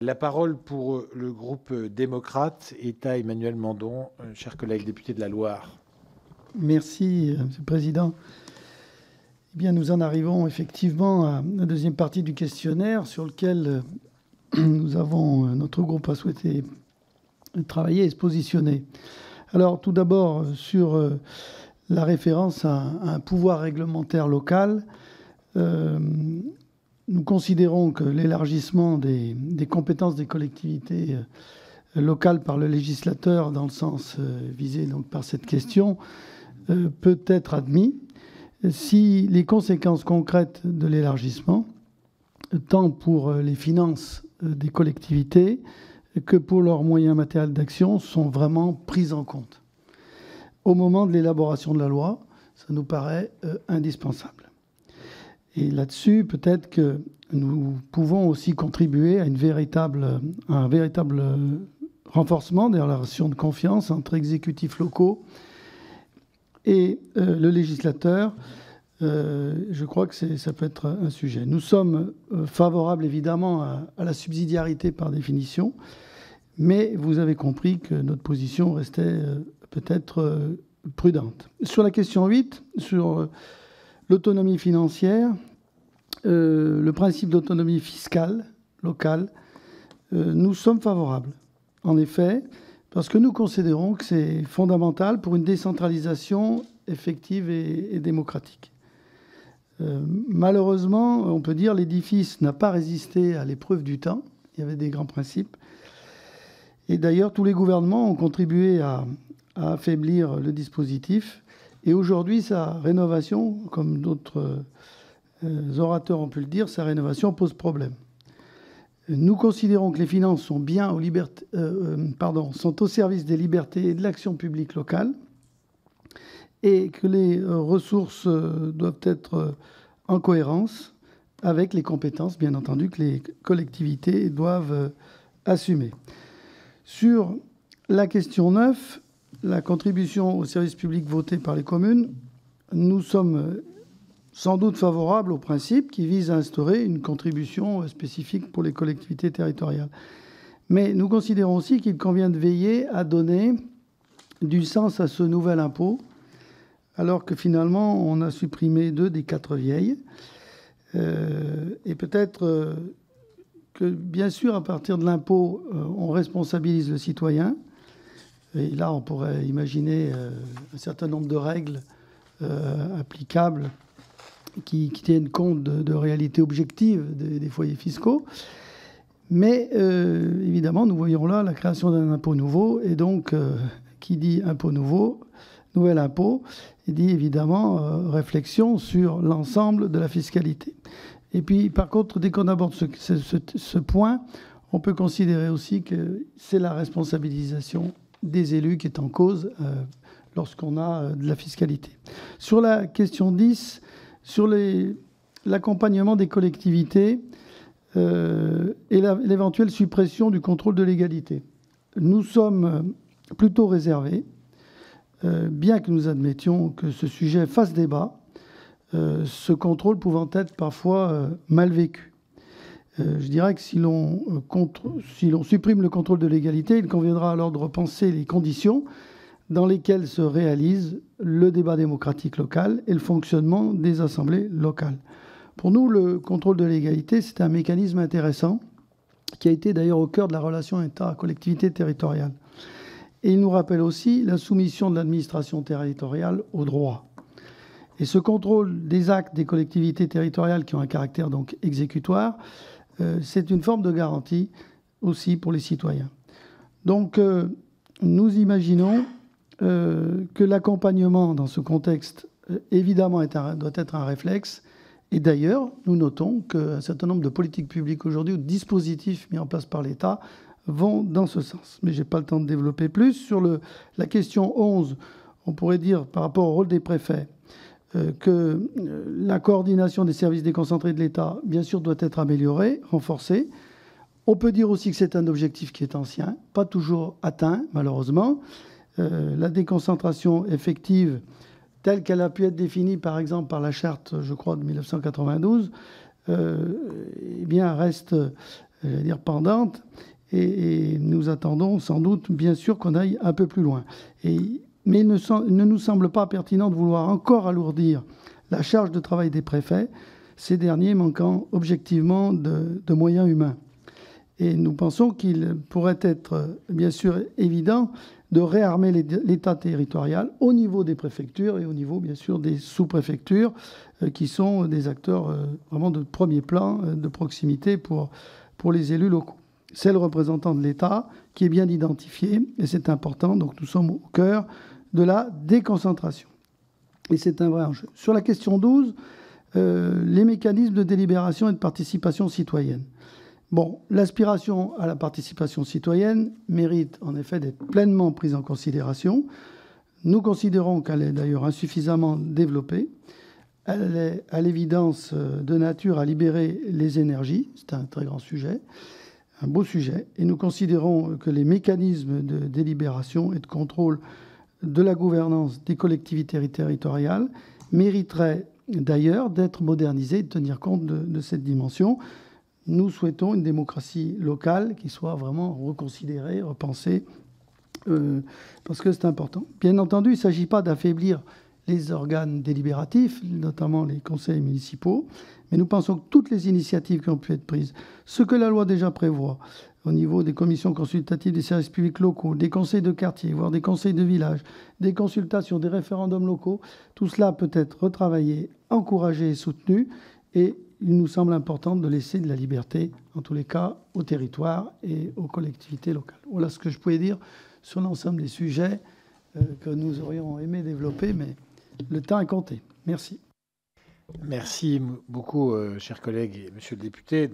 La parole pour le groupe démocrate est à Emmanuel Mandon, cher collègue député de la Loire. Merci, Monsieur le Président. Eh bien, nous en arrivons effectivement à la deuxième partie du questionnaire sur lequel notre groupe a souhaité travailler et se positionner. Alors, tout d'abord, sur la référence à un pouvoir réglementaire local, nous considérons que l'élargissement des compétences des collectivités locales par le législateur, dans le sens visé donc par cette question, peut être admis si les conséquences concrètes de l'élargissement, tant pour les finances des collectivités que pour leurs moyens matériels d'action, sont vraiment prises en compte. Au moment de l'élaboration de la loi, ça nous paraît indispensable. Et là-dessus, peut-être que nous pouvons aussi contribuer à un véritable renforcement des relations de confiance entre exécutifs locaux et le législateur. Je crois que ça peut être un sujet. Nous sommes favorables évidemment à la subsidiarité par définition, mais vous avez compris que notre position restait peut-être prudente. Sur la question 8, sur l'autonomie financière, le principe d'autonomie fiscale locale, nous sommes favorables. En effet, parce que nous considérons que c'est fondamental pour une décentralisation effective et démocratique. Malheureusement, on peut dire l'édifice n'a pas résisté à l'épreuve du temps. Il y avait des grands principes. Et d'ailleurs, tous les gouvernements ont contribué à affaiblir le dispositif. Et aujourd'hui, sa rénovation, comme d'autres orateurs ont pu le dire, sa rénovation pose problème. Nous considérons que les finances sont bien sont au service des libertés et de l'action publique locale et que les ressources doivent être en cohérence avec les compétences, bien entendu, que les collectivités doivent assumer. Sur la question 9, la contribution au service public votée par les communes, nous sommes sans doute favorables au principe qui vise à instaurer une contribution spécifique pour les collectivités territoriales. Mais nous considérons aussi qu'il convient de veiller à donner du sens à ce nouvel impôt, alors que finalement, on a supprimé 2 des 4 vieilles. Et peut-être que, bien sûr, à partir de l'impôt, on responsabilise le citoyen. Et là, on pourrait imaginer un certain nombre de règles applicables qui tiennent compte de réalités objectives des foyers fiscaux. Mais évidemment, nous voyons là la création d'un impôt nouveau. Et donc, qui dit impôt nouveau, nouvel impôt, il dit évidemment réflexion sur l'ensemble de la fiscalité. Et puis, par contre, dès qu'on aborde ce point, on peut considérer aussi que c'est la responsabilisation des élus qui est en cause lorsqu'on a de la fiscalité. Sur la question 10, sur l'accompagnement des collectivités et l'éventuelle suppression du contrôle de légalité. Nous sommes plutôt réservés, bien que nous admettions que ce sujet fasse débat, ce contrôle pouvant être parfois mal vécu. Je dirais que si l'on supprime le contrôle de légalité, il conviendra alors de repenser les conditions dans lesquelles se réalise le débat démocratique local et le fonctionnement des assemblées locales. Pour nous, le contrôle de légalité, c'est un mécanisme intéressant qui a été d'ailleurs au cœur de la relation État-collectivité territoriale. Et il nous rappelle aussi la soumission de l'administration territoriale au droit. Et ce contrôle des actes des collectivités territoriales qui ont un caractère donc exécutoire, c'est une forme de garantie aussi pour les citoyens. Donc, nous imaginons que l'accompagnement dans ce contexte, évidemment, doit être un réflexe. Et d'ailleurs, nous notons qu'un certain nombre de politiques publiques aujourd'hui, ou de dispositifs mis en place par l'État, vont dans ce sens. Mais je n'ai pas le temps de développer plus. Sur la question 11, on pourrait dire, par rapport au rôle des préfets, que la coordination des services déconcentrés de l'État, bien sûr, doit être améliorée, renforcée. On peut dire aussi que c'est un objectif qui est ancien, pas toujours atteint, malheureusement. La déconcentration effective, telle qu'elle a pu être définie, par exemple, par la charte, je crois, de 1992, eh bien, reste j'allais dire, pendantes. Et nous attendons sans doute, bien sûr, qu'on aille un peu plus loin. Mais il ne nous semble pas pertinent de vouloir encore alourdir la charge de travail des préfets, ces derniers manquant objectivement de moyens humains. Et nous pensons qu'il pourrait être, bien sûr, évident de réarmer l'État territorial au niveau des préfectures et au niveau, bien sûr, des sous-préfectures, qui sont des acteurs vraiment de premier plan, de proximité pour les élus locaux. C'est le représentant de l'État qui est bien identifié, et c'est important. Donc nous sommes au cœur de la déconcentration. Et c'est un vrai enjeu. Sur la question 12, les mécanismes de délibération et de participation citoyenne. Bon, l'aspiration à la participation citoyenne mérite en effet d'être pleinement prise en considération. Nous considérons qu'elle est d'ailleurs insuffisamment développée. Elle est à l'évidence de nature à libérer les énergies. C'est un très grand sujet, un beau sujet. Et nous considérons que les mécanismes de délibération et de contrôle de la gouvernance des collectivités territoriales mériteraient d'ailleurs d'être modernisés et de tenir compte de cette dimension. Nous souhaitons une démocratie locale qui soit vraiment reconsidérée, repensée, parce que c'est important. Bien entendu, il ne s'agit pas d'affaiblir les organes délibératifs, notamment les conseils municipaux, mais nous pensons que toutes les initiatives qui ont pu être prises, ce que la loi déjà prévoit au niveau des commissions consultatives des services publics locaux, des conseils de quartier, voire des conseils de village, des consultations, des référendums locaux, tout cela peut être retravaillé, encouragé et soutenu, et il nous semble important de laisser de la liberté, en tous les cas, au territoire et aux collectivités locales. Voilà ce que je pouvais dire sur l'ensemble des sujets que nous aurions aimé développer, mais le temps est compté. Merci. Merci beaucoup, chers collègues et monsieur le député.